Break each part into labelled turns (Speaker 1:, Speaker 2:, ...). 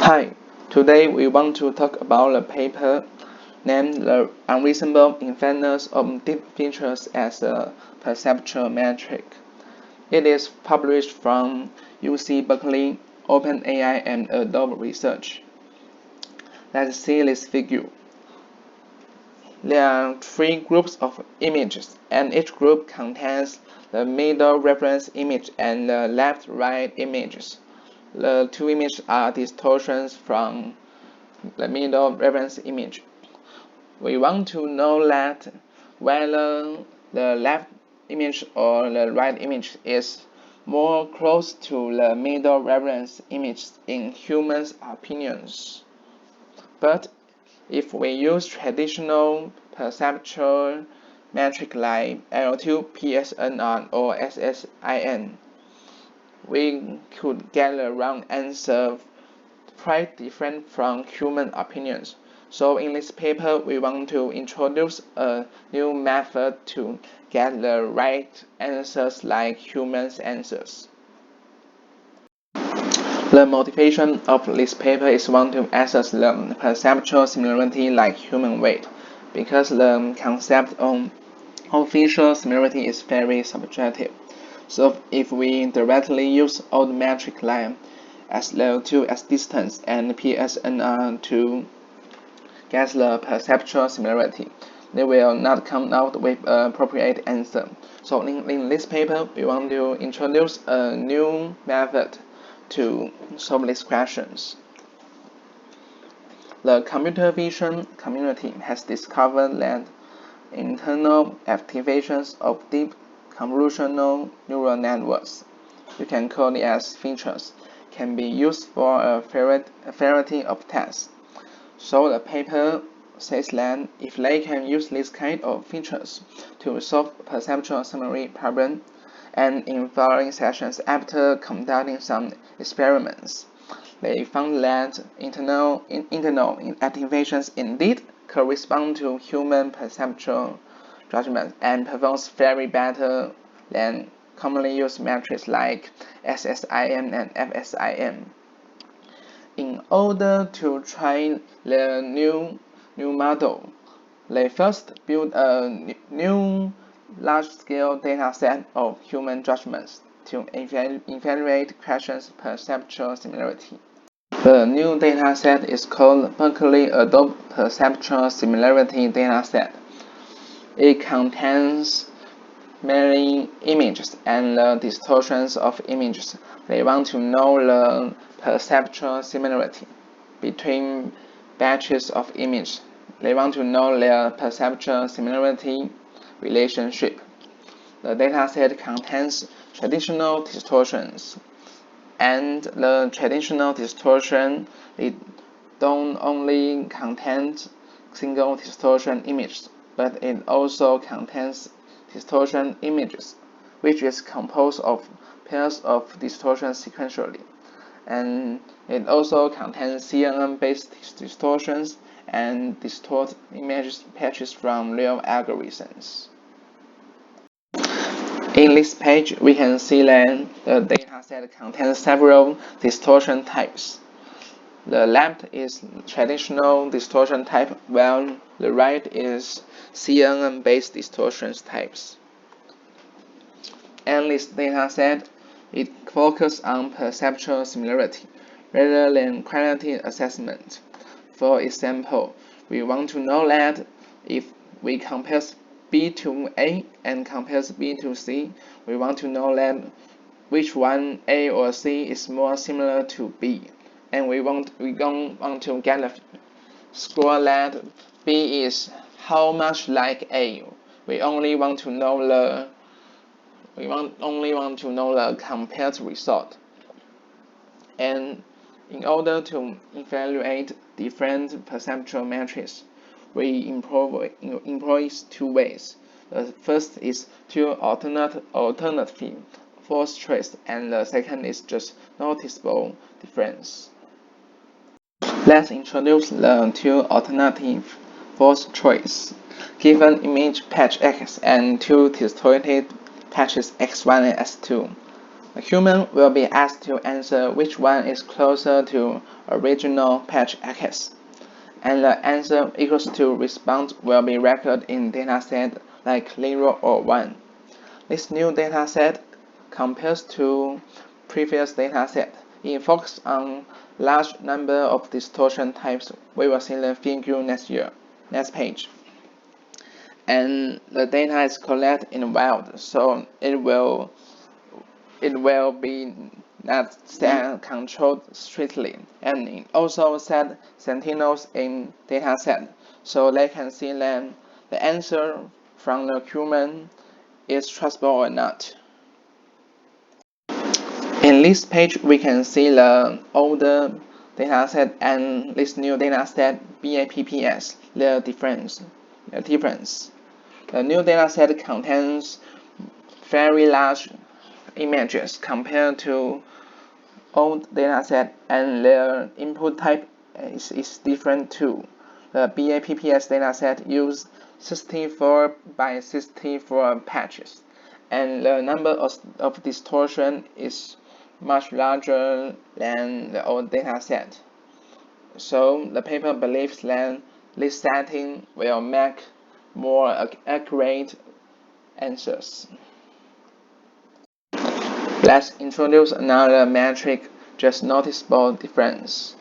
Speaker 1: Hi, today we want to talk about a paper named The Unreasonable Infiniteness of Deep Features as a Perceptual Metric. It is published from UC Berkeley, OpenAI, and Adobe Research. Let's see this figure. There are three groups of images, and each group contains the middle reference image and the left-right images. The two images are distortions from the middle reference image. We want to know that whether the left image or the right image is more close to the middle reference image in humans' opinions. But if we use traditional perceptual metric like L2, PSNR, or SSIN, we could get a wrong answer quite different from human opinions. So in this paper, we want to introduce a new method to get the right answers like humans' answers. The motivation of this paper is want to assess the perceptual similarity like human weight, because the concept of facial similarity is very subjective. So if we directly use old metric like SL2 as distance and PSNR to get the perceptual similarity, they will not come out with an appropriate answer. So in this paper, we want to introduce a new method to solve these questions. The computer vision community has discovered that internal activations of deep convolutional neural networks, you can call it as features, can be used for a variety of tasks. So the paper says that if they can use this kind of features to solve perceptual summary problem, and in following sessions after conducting some experiments, they found that internal activations indeed correspond to human perceptual judgment and performs very better than commonly used metrics like SSIM and FSIM. In order to try the new model, they first built a new large-scale dataset of human judgments to evaluate questions perceptual similarity. The new dataset is called Berkeley Adobe Perceptual Similarity Dataset. It contains many images and the distortions of images. They want to know the perceptual similarity between batches of images. They want to know their perceptual similarity relationship. The dataset contains traditional distortions, and the traditional distortion, it don't only contain single distortion images, but it also contains distortion images, which is composed of pairs of distortions sequentially. And it also contains CNN-based distortions and distort image patches from real algorithms. In this page, we can see that the dataset contains several distortion types. The left is traditional distortion type, while the right is CNN-based distortion types. And this dataset, it focuses on perceptual similarity rather than quality assessment. For example, we want to know that if we compare B to A and compares B to C, we want to know that which one, A or C, is more similar to B. And we don't want to get a score that B is how much like A. We only want to know the compared result. And in order to evaluate different perceptual metrics, we employ two ways. The first is two alternative false choice, and the second is just noticeable difference. Let's introduce the two alternative false choice. Given image patch X and two distorted patches X1 and X2, The human will be asked to answer which one is closer to original patch X, and the answer equals to response will be recorded in dataset like 0 or 1. This new dataset compares to previous dataset. It focuses on large number of distortion types. We will see the figure next page. And the data is collected in the wild, so it will be not controlled strictly, and it also set sentinels in dataset, so they can see that the answer from the human is trustable or not. In this page, we can see the older dataset and this new dataset BAPPS, the difference. The new dataset contains very large images compared to old dataset, and their input type is different too. The BAPPS dataset uses 64 by 64 patches, and the number of distortion is much larger than the old dataset. So the paper believes that this setting will make more accurate answers. Let's introduce another metric, just noticeable difference.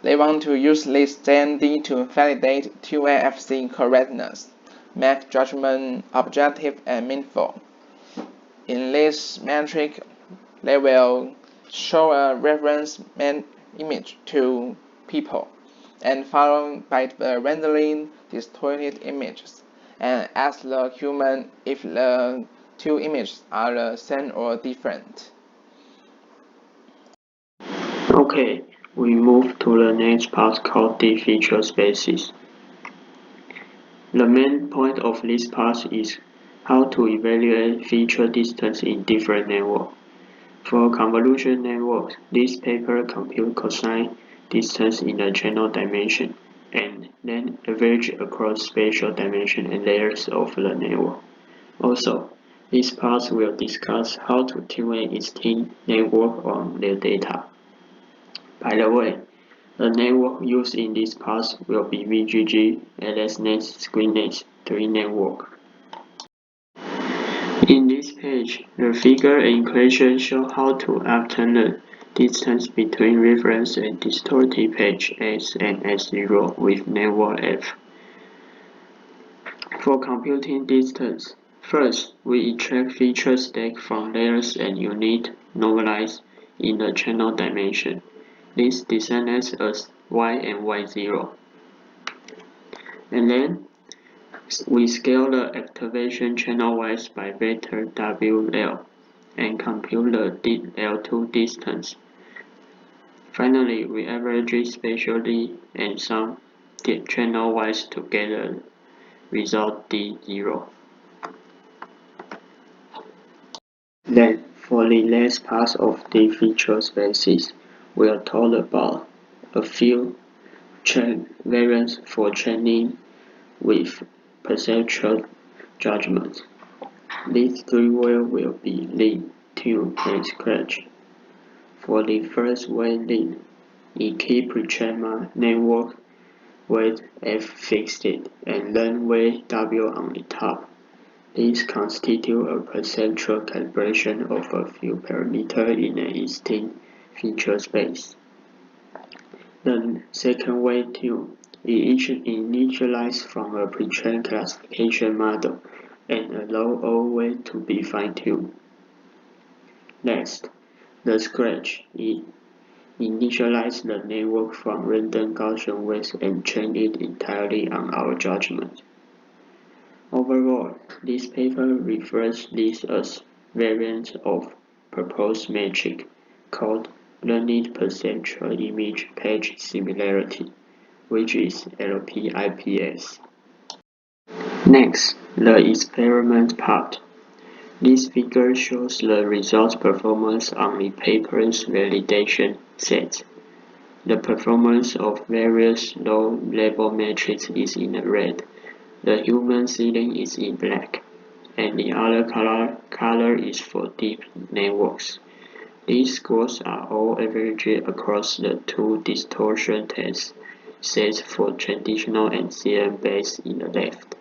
Speaker 1: They want to use this JND to validate 2AFC correctness, make judgment objective and meaningful. In this metric, they will show a reference image to people, and followed by the randomly distorted images, and ask the human if the two images are the same or different.
Speaker 2: Okay, we move to the next part called deep feature spaces. The main point of this part is how to evaluate feature distance in different networks. For convolution networks, this paper computes cosine distance in the channel dimension, and then average across spatial dimension and layers of the network. Also, this part will discuss how to tune an existing network on their data. By the way, the network used in this part will be VGG, LSNet, ScreenNet 3 network. In this page, the figure and equation show how to obtain the distance between reference and distorted page S and S0 with network F. For computing distance, first we extract feature stack from layers and unit normalized in the channel dimension. This designates as Y and Y0. And then we scale the activation channel-wise by vector WL and compute the L2 distance. Finally, we average spatially and sum the channel-wise together, result D0. Then, for the last part of the feature spaces, we'll talk about a few variants for training with perceptual judgment. These three ways will be lean, tune, and scratch. For the first way, lean, it keeps pretrained network weight F fixed and then weight W on the top. These constitute a perceptual calibration of a few parameters in an existing feature space. The second way, tune, it initializes from a pre-trained classification model and allows all weight to be fine-tuned. Next, the scratch, it initializes the network from random Gaussian weights and train it entirely on our judgment. Overall, this paper refers this as variant of proposed metric called Learned Perceptual Image Page Similarity, which is LPIPS. Next, the experiment part. This figure shows the result performance on the paper's validation set. The performance of various low-level metrics is in red. The human ceiling is in black, and the other color is for deep networks. These scores are all averaged across the two distortion test sets for traditional and CM-based in the left,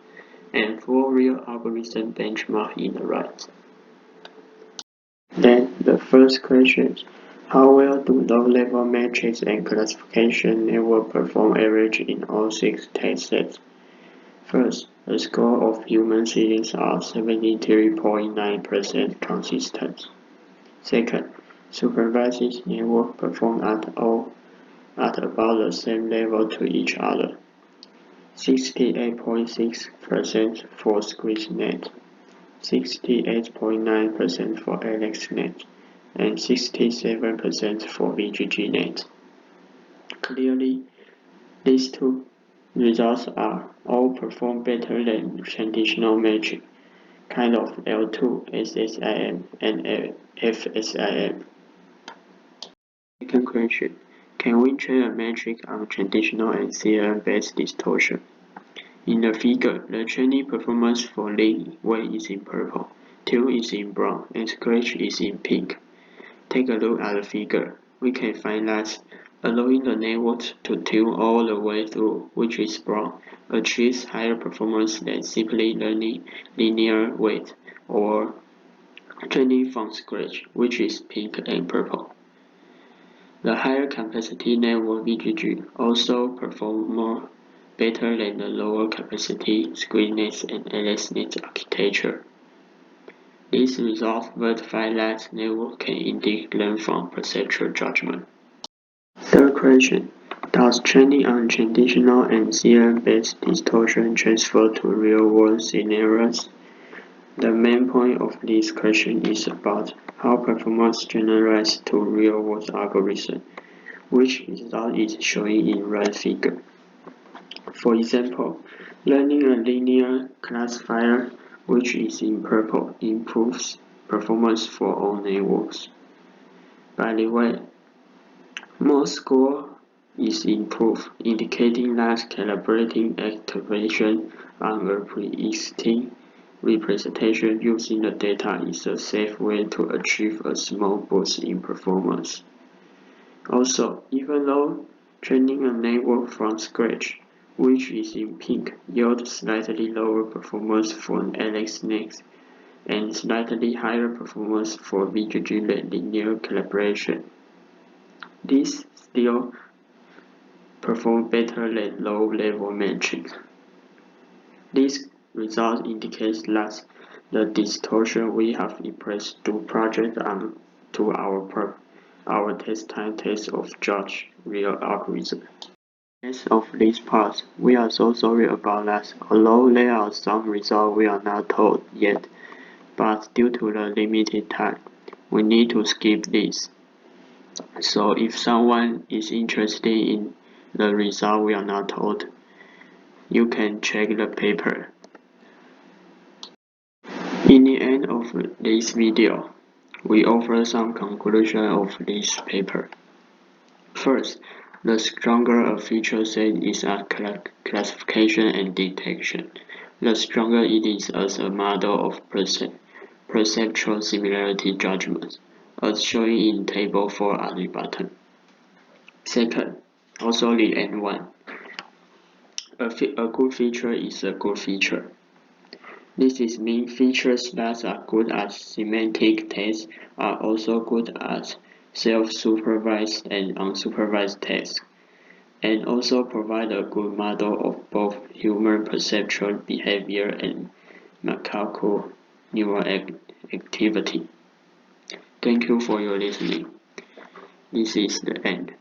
Speaker 2: and for real algorithm benchmark in the right. Then the first question: how well do low-level metrics and classification network perform average in all 6 test sets? First, the score of human seedings are 73.9% consistent. Second, supervised network perform at about the same level to each other. 68.6% for SqueezeNet, 68.9% for AlexNet, and 67% for VGGNet. Clearly, these two results are all perform better than traditional metric, kind of L2, SSIM, and FSIM. Second question: can we train a metric on traditional and CM-based distortion? In the figure, the training performance for lean weight is in purple, tune is in brown, and scratch is in pink. Take a look at the figure. We can find that allowing the network to tune all the way through, which is brown, achieves higher performance than simply learning linear weight or training from scratch, which is pink and purple. The higher capacity network VGG also perform better than the lower capacity SqueezeNet and AlexNet architecture. These results verify that network can indeed learn from perceptual judgment. Third question: does training on traditional and CM-based distortion transfer to real-world scenarios? The main point of this question is about how performance generalizes to real-world algorithms, which result is shown in right figure. For example, learning a linear classifier, which is in purple, improves performance for all networks. By the way, more score is improved, indicating that calibrating activation on a pre-existing representation using the data is a safe way to achieve a small boost in performance. Also, even though training a network from scratch, which is in pink, yields slightly lower performance for AlexNet and slightly higher performance for VGG linear calibration. These still perform better than low-level metrics. This result indicates that the distortion we have impressed to project on to our test time test of judge real algorithm. As of this part, we are so sorry about that, although there are some results we are not told yet, but due to the limited time, we need to skip this. So if someone is interested in the result we are not told, you can check the paper. In the end of this video, we offer some conclusion of this paper. First, the stronger a feature set is at classification and detection, the stronger it is as a model of perceptual similarity judgment, as shown in Table 4 at the bottom. Second, also the end one. A good feature is a good feature. This is mean features that are good at semantic tests are also good at self-supervised and unsupervised tests, and also provide a good model of both human perceptual behavior and macaque neural activity. Thank you for your listening. This is the end.